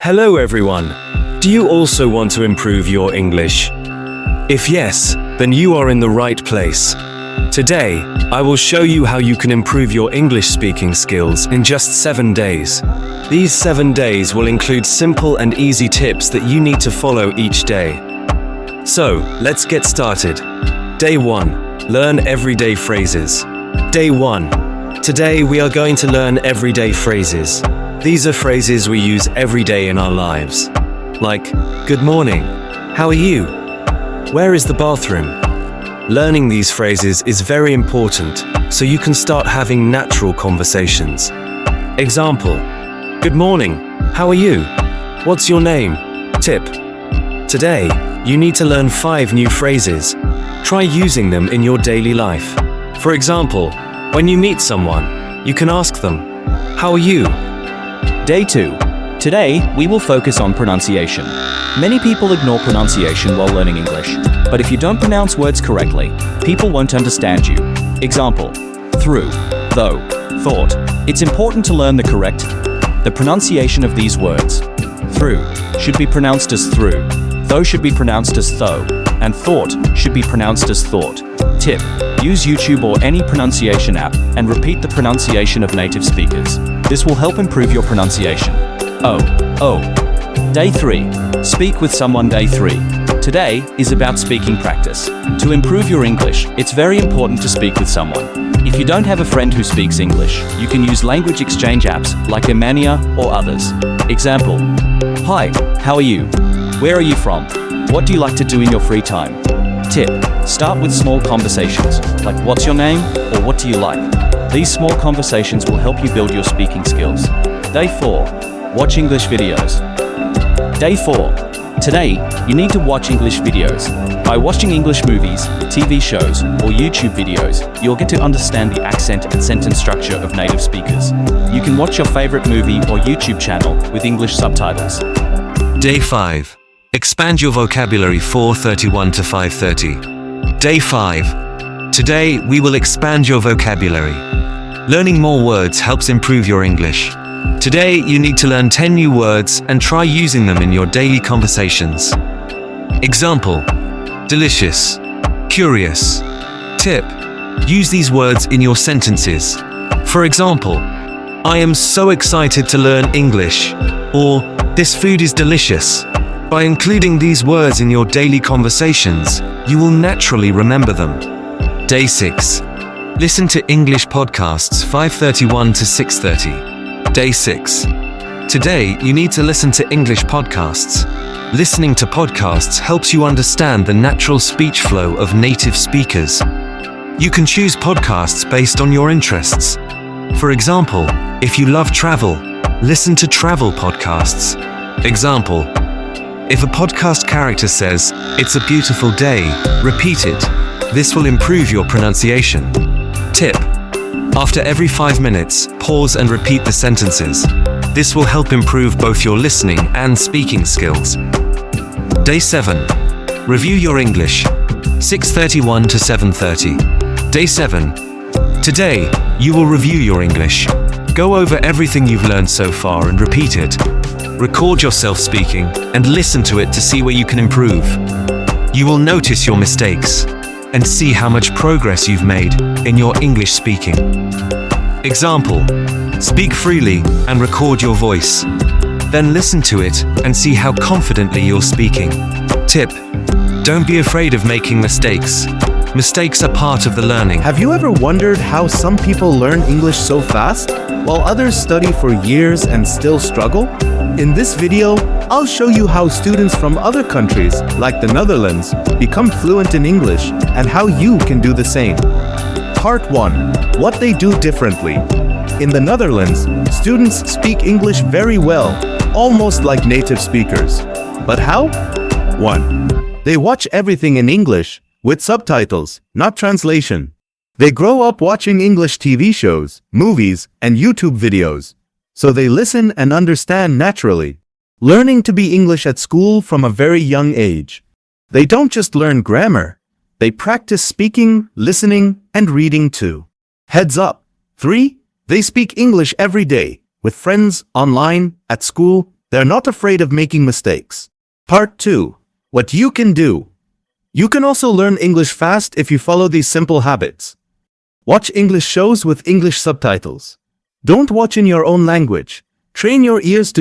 Hello everyone! Do you also want to improve your English? If yes, then you are in the right place. Today, I will show you how you can improve your English speaking skills in just 7 days. These 7 days will include simple and easy tips that you need to follow each day. So, let's get started. Day 1. Learn everyday phrases. Day 1. Today we are going to learn everyday phrases. These are phrases we use every day in our lives. Like, good morning, how are you? Where is the bathroom? Learning these phrases is very important, so you can start having natural conversations. Example, good morning, how are you? What's your name? Tip. Today, you need to learn 5 new phrases. Try using them in your daily life. For example, when you meet someone, you can ask them, how are you? Day 2. Today, we will focus on pronunciation. Many people ignore pronunciation while learning English, but if you don't pronounce words correctly, people won't understand you. Example, through, though, thought. It's important to learn the pronunciation of these words. Through should be pronounced as through, though should be pronounced as though, and thought should be pronounced as thought. Tip, use YouTube or any pronunciation app and repeat the pronunciation of native speakers. This will help improve your pronunciation. Oh. Day 3. Speak with someone. Day 3. Today is about speaking practice. To improve your English, it's very important to speak with someone. If you don't have a friend who speaks English, you can use language exchange apps like Emania or others. Example, hi, how are you? Where are you from? What do you like to do in your free time? Tip, start with small conversations, like what's your name or what do you like? These small conversations will help you build your speaking skills. Day 4. Watch English videos. Day 4. Today, you need to watch English videos. By watching English movies, TV shows, or YouTube videos, you'll get to understand the accent and sentence structure of native speakers. You can watch your favorite movie or YouTube channel with English subtitles. Day 5. Expand your vocabulary 4:31 to 5:30. Day 5. Today, we will expand your vocabulary. Learning more words helps improve your English. Today, you need to learn 10 new words and try using them in your daily conversations. Example, delicious, curious. Tip, use these words in your sentences. For example, I am so excited to learn English, or this food is delicious. By including these words in your daily conversations, you will naturally remember them. Day 6. Listen to English podcasts 5:31 to 6:30. Day 6. Today, you need to listen to English podcasts. Listening to podcasts helps you understand the natural speech flow of native speakers. You can choose podcasts based on your interests. For example, if you love travel, listen to travel podcasts. Example, if a podcast character says, "It's a beautiful day," repeat it. This will improve your pronunciation. Tip, after every 5 minutes, pause and repeat the sentences. This will help improve both your listening and speaking skills. Day 7. Review your English. 6:31 to 7:30. Day 7. Today, you will review your English. Go over everything you've learned so far and repeat it. Record yourself speaking and listen to it to see where you can improve. You will notice your mistakes and see how much progress you've made in your English speaking. Example, speak freely and record your voice. Then listen to it and see how confidently you're speaking. Tip, don't be afraid of making mistakes. Mistakes are part of the learning. Have you ever wondered how some people learn English so fast, while others study for years and still struggle? In this video, I'll show you how students from other countries, like the Netherlands, become fluent in English and how you can do the same. Part 1. What they do differently. In the Netherlands, students speak English very well, almost like native speakers. But how? 1. They watch everything in English, with subtitles, not translation. They grow up watching English TV shows, movies, and YouTube videos, so they listen and understand naturally. Learning to be English at school from a very young age. They don't just learn grammar, they practice speaking, listening, and reading too. Heads up. 3. They speak English every day, with friends, online, at school, They're not afraid of making mistakes. Part 2. What you can do. You can also learn English fast if you follow these simple habits. Watch English shows with English subtitles. Don't watch in your own language. Train your ears to